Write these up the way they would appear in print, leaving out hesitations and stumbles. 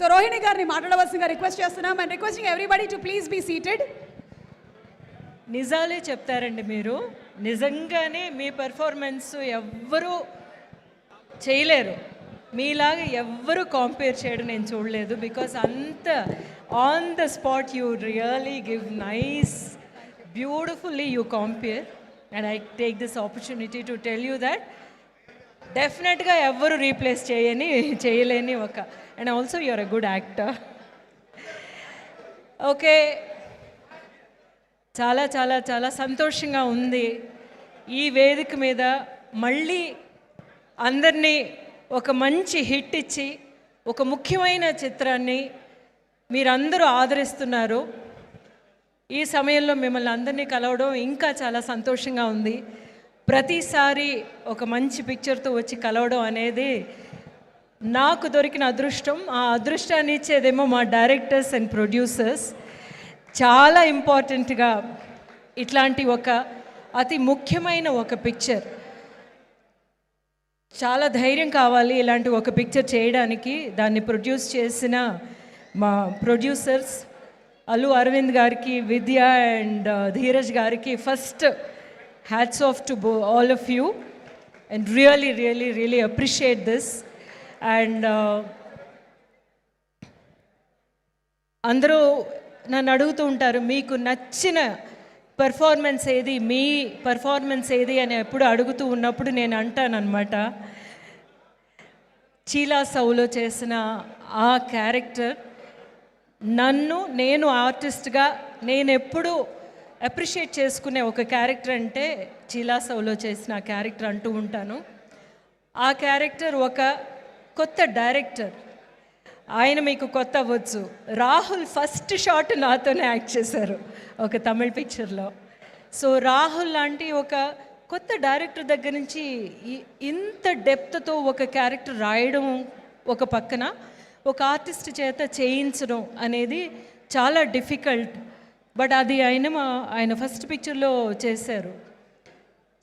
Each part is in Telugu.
సో రోహిణి గారిని మాట్లాడవలసిందిగా రిక్వెస్ట్ చేస్తున్నాం and requesting everybody to please be seated. నిజాలే చెప్తారండి మీరు. నిజంగానే మీ పెర్ఫార్మెన్స్ ఎవ్వరూ చేయలేరు, మీలాగా ఎవ్వరూ కంపేర్ చేయడం నేను చూడలేదు. బికాస్ అంత on the spot you really give nice beautifully you compare. And I take this opportunity to tell you that డెఫినెట్గా ఎవ్వరు రీప్లేస్ చేయలేని ఒక, and also you are a good actor. Okay, చాలా చాలా చాలా సంతోషంగా ఉంది ఈ వేదిక మీద మళ్ళీ అందరినీ ఒక మంచి హిట్ ఇచ్చి ఒక ముఖ్యమైన చిత్రాన్ని మీరందరూ ఆదరిస్తున్నారు. ఈ సమయంలో మిమ్మల్ని అందరినీ కలవడం ఇంకా చాలా సంతోషంగా ఉంది. ప్రతిసారి ఒక మంచి పిక్చర్తో వచ్చి కలవడం అనేది నాకు దొరికిన అదృష్టం. ఆ అదృష్టాన్ని ఇచ్చేదేమో మా డైరెక్టర్స్ అండ్ ప్రొడ్యూసర్స్. చాలా ఇంపార్టెంట్గా ఇట్లాంటి ఒక అతి ముఖ్యమైన ఒక పిక్చర్, చాలా ధైర్యం కావాలి ఇలాంటి ఒక పిక్చర్ చేయడానికి. దాన్ని ప్రొడ్యూస్ చేసిన మా ప్రొడ్యూసర్స్ అల్లు అరవింద్ గారికి, విద్య అండ్ ధీరజ్ గారికి first hats off to all of you and really really really appreciate this. And అందరూ నన్ను అడుగుతూ ఉంటారు మీకు నచ్చిన పర్ఫార్మెన్స్ ఏది, మీ పర్ఫార్మెన్స్ ఏది అని ఎప్పుడు అడుగుతూ ఉన్నప్పుడు నేను అంటానన్నమాట, చీలాసౌలో చేసిన ఆ క్యారెక్టర్ నేను ఆర్టిస్ట్గా నేను ఎప్పుడు అప్రిషియేట్ చేసుకునే ఒక క్యారెక్టర్ అంటే చీలాసౌలో చేసిన ఆ క్యారెక్టర్ అంటూ ఉంటాను. ఆ క్యారెక్టర్ ఒక కొత్త డైరెక్టర్, ఆయన మీకు కొత్త అవ్వచ్చు. రాహుల్ ఫస్ట్ షాట్ నాతోనే యాక్ట్ చేశారు ఒక తమిళ పిక్చర్లో. సో రాహుల్ లాంటి ఒక కొత్త డైరెక్టర్ దగ్గర నుంచి ఇంత డెప్త్తో ఒక క్యారెక్టర్ రాయడం ఒక పక్కన, ఒక ఆర్టిస్ట్ చేత చేయించడం అనేది చాలా డిఫికల్ట్. బట్ అది ఆయన ఫస్ట్ పిక్చర్లో చేశారు.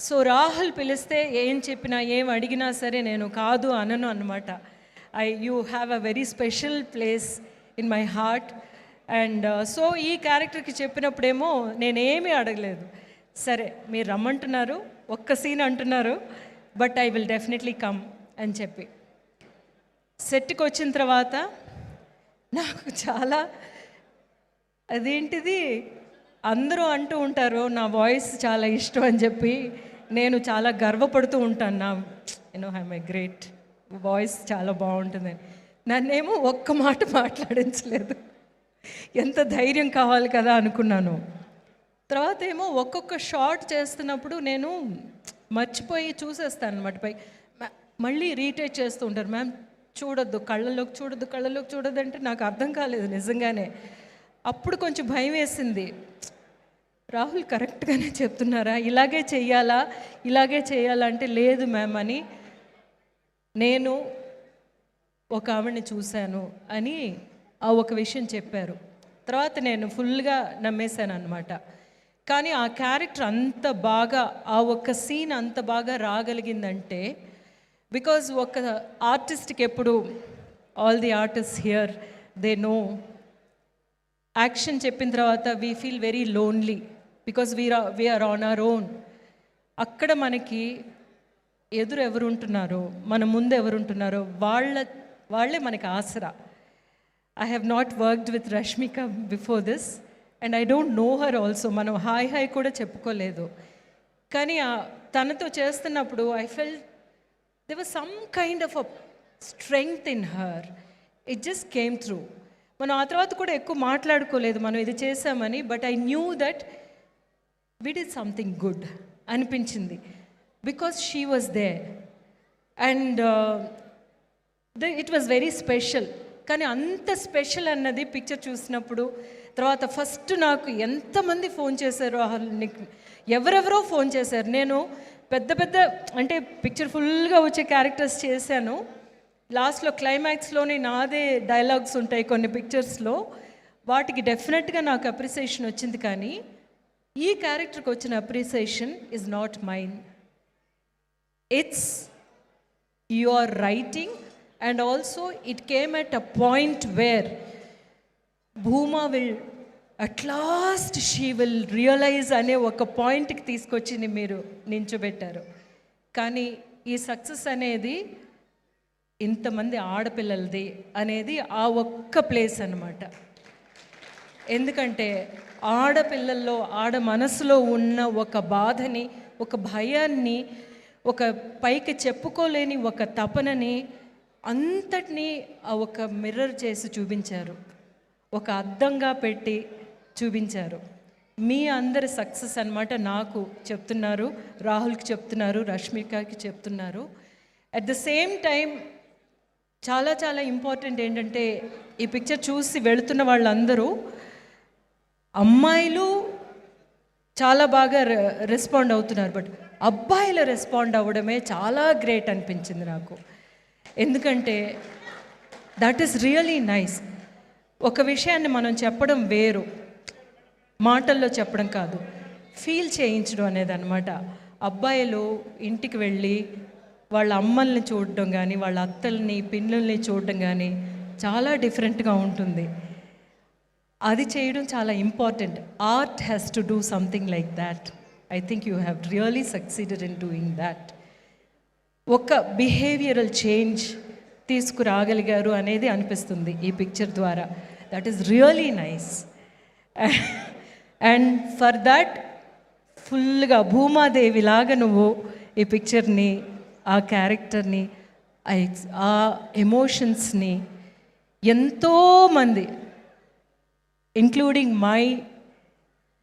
సో రాహుల్ పిలిస్తే ఏం చెప్పినా ఏం అడిగినా సరే నేను కాదు అనను అన్నమాట. You have a very special place in my heart. And so ఈ క్యారెక్టర్కి చెప్పినప్పుడేమో నేనేమీ అడగలేదు, సరే మీరు రమ్మంటున్నారు, ఒక్క సీన్ అంటున్నారు, but I will definitely come అని చెప్పి సెట్కి వచ్చిన తర్వాత నాకు చాలా అదేంటిది అందరూ అంటూ ఉంటారు నా వాయిస్ చాలా ఇష్టం అని చెప్పి, నేను చాలా గర్వపడుతూ ఉంటాను. ఐఎమ్ ఏ గ్రేట్ వాయిస్, చాలా బాగుంటుంది. నన్నేమో ఒక్క మాట మాట్లాడించలేదు. ఎంత ధైర్యం కావాలి కదా అనుకున్నాను. తర్వాత ఏమో ఒక్కొక్క షాట్ చేస్తున్నప్పుడు నేను మర్చిపోయి చూసేస్తాను అనమాట. పై మళ్ళీ రీటేక్ చేస్తూ ఉంటారు, మ్యామ్ చూడొద్దు, కళ్ళలోకి చూడొద్దు అంటే నాకు అర్థం కాలేదు నిజంగానే. అప్పుడు కొంచెం భయం వేసింది, రాహుల్ కరెక్ట్గానే చెప్తున్నారా, ఇలాగే చేయాలంటే లేదు మ్యామ్ అని. నేను ఒక ఆవిడని చూశాను అని ఆ ఒక విషయం చెప్పారు. తర్వాత నేను ఫుల్గా నమ్మేశాను అనమాట. కానీ ఆ క్యారెక్టర్ అంత బాగా, ఆ ఒక్క సీన్ అంత బాగా రాగలిగిందంటే బికాజ్ ఒక ఆర్టిస్ట్కి ఎప్పుడు all the artist here they know action చెప్పిన తర్వాత we feel very lonely because we are on our own. అక్కడ మనకి ఎదురు ఎవరుంటున్నారో, మన ముందు ఎవరుంటున్నారో వాళ్ళే మనకి ఆసరా. I have not worked with Rashmika before this and I don't know her also. మనం హాయ్ కూడా చెప్పుకోలేదు. కానీ తనతో చేస్తున్నప్పుడు I felt there was some kind of a strength in her. It just came through. మనం ఆ తర్వాత కూడా ఎక్కువ మాట్లాడుకోలేదు మనం ఇది చేసామని, but I knew that we did something good అనిపించింది because she was there and it was very special. కానీ అంత స్పెషల్ అన్నది పిక్చర్ చూసినప్పుడు తర్వాత ఫస్ట్ నాకు ఎంతమంది ఫోన్ చేశారో, ఎవరెవరో ఫోన్ చేశారు. నేను పెద్ద అంటే పిక్చర్ ఫుల్గా వచ్చే క్యారెక్టర్స్ చేశాను. లాస్ట్లో క్లైమాక్స్లోని నాదే డైలాగ్స్ ఉంటాయి కొన్ని పిక్చర్స్లో, వాటికి డెఫినెట్గా నాకు అప్రిసియేషన్ వచ్చింది. కానీ ఈ క్యారెక్టర్కి వచ్చిన appreciation is not mine, it's your writing and also it came at a point where Bhuma will at last she will realise అనే ఒక పాయింట్కి తీసుకొచ్చింది మీరు నించోబెట్టారు. కానీ ఈ సక్సెస్ అనేది ఇంతమంది ఆడపిల్లలది అనేది ఆ ఒక్క ప్లేస్ అన్నమాట. ఎందుకంటే ఆడపిల్లల్లో ఆడ మనసులో ఉన్న ఒక బాధని, ఒక భయాన్ని, ఒక పైకి చెప్పుకోలేని ఒక తపనని అంతటినీ ఆ ఒక మిర్రర్ చేసి చూపించారు, ఒక అద్దంగా పెట్టి చూపించారు. మీ అందరి సక్సెస్ అన్నమాట. నాకు చెప్తున్నారు, రాహుల్కి చెప్తున్నారు, రష్మికకి చెప్తున్నారు. అట్ ద సేమ్ టైం చాలా చాలా ఇంపార్టెంట్ ఏంటంటే ఈ పిక్చర్ చూసి వెళుతున్న వాళ్ళందరూ అమ్మాయిలు చాలా బాగా రెస్పాండ్ అవుతున్నారు, బట్ అబ్బాయిలు రెస్పాండ్ అవ్వడమే చాలా గ్రేట్ అనిపించింది నాకు. ఎందుకంటే దట్ ఈస్ రియలీ నైస్. ఒక విషయాన్ని మనం చెప్పడం వేరు, మాటల్లో చెప్పడం కాదు, ఫీల్ చేయించడం అనేది అనమాట. అబ్బాయిలు ఇంటికి వెళ్ళి వాళ్ళ అమ్మల్ని చూడడం కానీ, వాళ్ళ అత్తల్ని పిన్నుల్ని చూడడం కానీ చాలా డిఫరెంట్గా ఉంటుంది. అది చేయడం చాలా important. Art has to do something like that. I think you have really succeeded in doing that. ఒక బిహేవియరల్ చేంజ్ తీసుకురాగలిగారు అనేది అనిపిస్తుంది ఈ పిక్చర్ ద్వారా. That is really nice. And for that ఫుల్గా భూమాదేవిలాగా నువ్వు ఈ పిక్చర్ని, ఆ క్యారెక్టర్ని, ఆ ఎమోషన్స్ని ఎంతోమంది ఇంక్లూడింగ్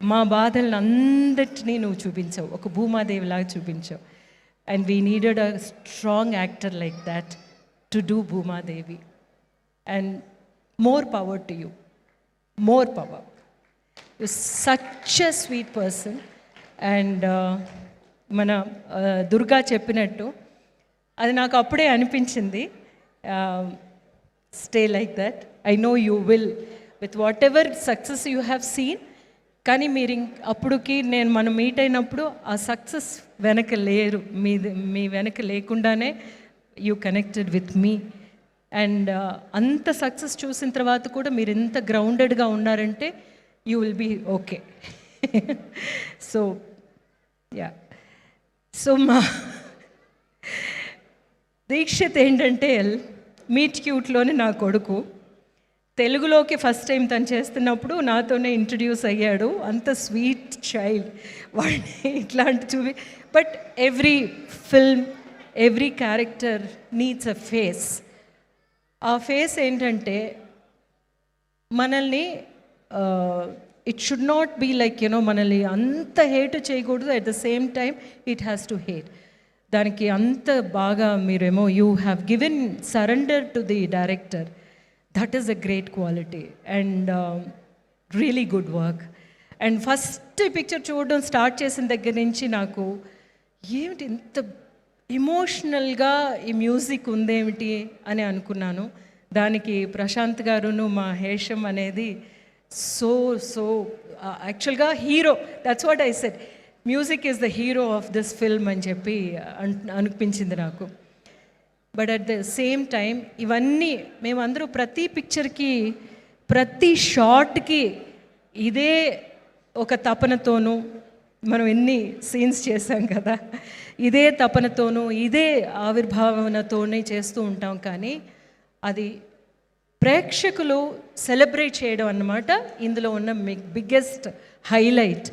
మా బాధలను అందరినీ నువ్వు చూపించావు, ఒక భూమాదేవిలాగా చూపించావు. And we needed a strong actor like that to do Bhoomadevi. And more power to you, more power. You such a sweet person. And మన దుర్గా చెప్పినట్టు అది నాకు అప్పుడే అనిపించింది, stay like that. I know you will with whatever success you have seen. కానీ మీరు అప్పుడుకి మనం మీట్ అయినప్పుడు ఆ సక్సెస్ వెనక లేరు, మీ వెనక లేకుండానే you connected with me. And అంత సక్సెస్ చూసిన తర్వాత కూడా మీరు ఎంత గ్రౌండెడ్గా ఉన్నారంటే you will be okay. So yeah. So మా దీక్షిత్ ఏంటంటే మీట్ క్యూట్లోని నా కొడుకు. తెలుగులోకి ఫస్ట్ టైం తను చేస్తున్నప్పుడు నాతోనే ఇంట్రడ్యూస్ అయ్యాడు. అంత స్వీట్ చైల్డ్ వాడిని ఇట్లాంటి but every film, every character needs a face. ఆ ఫేస్ ఏంటంటే మనల్ని it should not be like మనల్ని అంత హేట్ చేయకూడదు, at the same time it has to hate. దానికి అంత బాగా మీరేమో you have given surrender to the director. That is a great quality and really good work. And first picture చూడడం స్టార్ట్ చేసిన దగ్గర నుంచి నాకు ఏమిటి ఇంత ఎమోషనల్గా ఈ మ్యూజిక్ ఉందేమిటి అని అనుకున్నాను. దానికి ప్రశాంత్ గారును మా హేషం అనేది సో యాక్చువల్గా hero. That's what I said, music is the hero of this film అని చెప్పి అనిపించింది నాకు. But at the same time ఇవన్నీ మేమందరూ ప్రతి పిక్చర్కి, ప్రతి షాట్కి ఇదే ఒక తపనతోనూ, మనం ఎన్ని సీన్స్ చేశాం కదా, ఇదే తపనతోనూ ఇదే ఆవిర్భావనతోనే చేస్తూ ఉంటాం. కానీ అది ప్రేక్షకులు సెలబ్రేట్ చేయడం అన్నమాట ఇందులో ఉన్న బిగ్గెస్ట్ హైలైట్.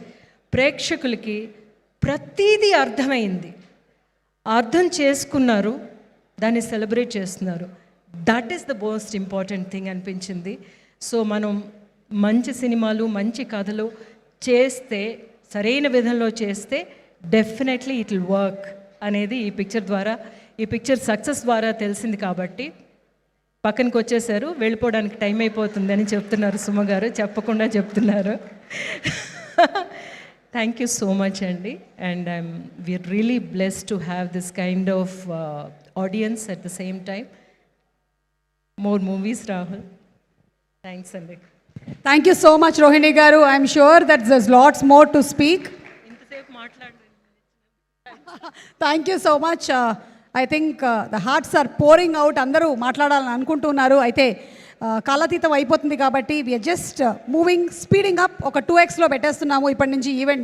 ప్రేక్షకులకి ప్రతీదీ అర్థమైంది, అర్థం చేసుకున్నారు, దాన్ని సెలబ్రేట్ చేస్తున్నారు. That is the most important thing అనిపించింది. సో మనం మంచి సినిమాలు, మంచి కథలు చేస్తే, సరైన విధంలో చేస్తే డెఫినెట్లీ ఇట్ విల్ వర్క్ అనేది ఈ పిక్చర్ ద్వారా, ఈ పిక్చర్ సక్సెస్ ద్వారా తెలిసింది. కాబట్టి పక్కనకి వచ్చేసారు, వెళ్ళిపోవడానికి టైం అయిపోతుందని చెప్తున్నారు సుమ గారు, చెప్పకుండా చెప్తున్నారు. థ్యాంక్ యూ సో మచ్ అండి. And we are really blessed to have this kind of audience at the same time. More movies Rahul. Thanks అండి. Thank you so much, Rohini Garu. I'm sure that there's lots more to speak. ఇంతసేపు మాట్లాడండి. Thank you so much. I think the hearts are pouring out, అందరూ మాట్లాడాలని అనుకుంటున్నారు. అయితే కాలాతీతం అయిపోతుంది కాబట్టి we are just moving, speeding up. ఒక 2xలో పెట్టేస్తున్నాము ఇప్పటి నుంచి ఈవెంట్.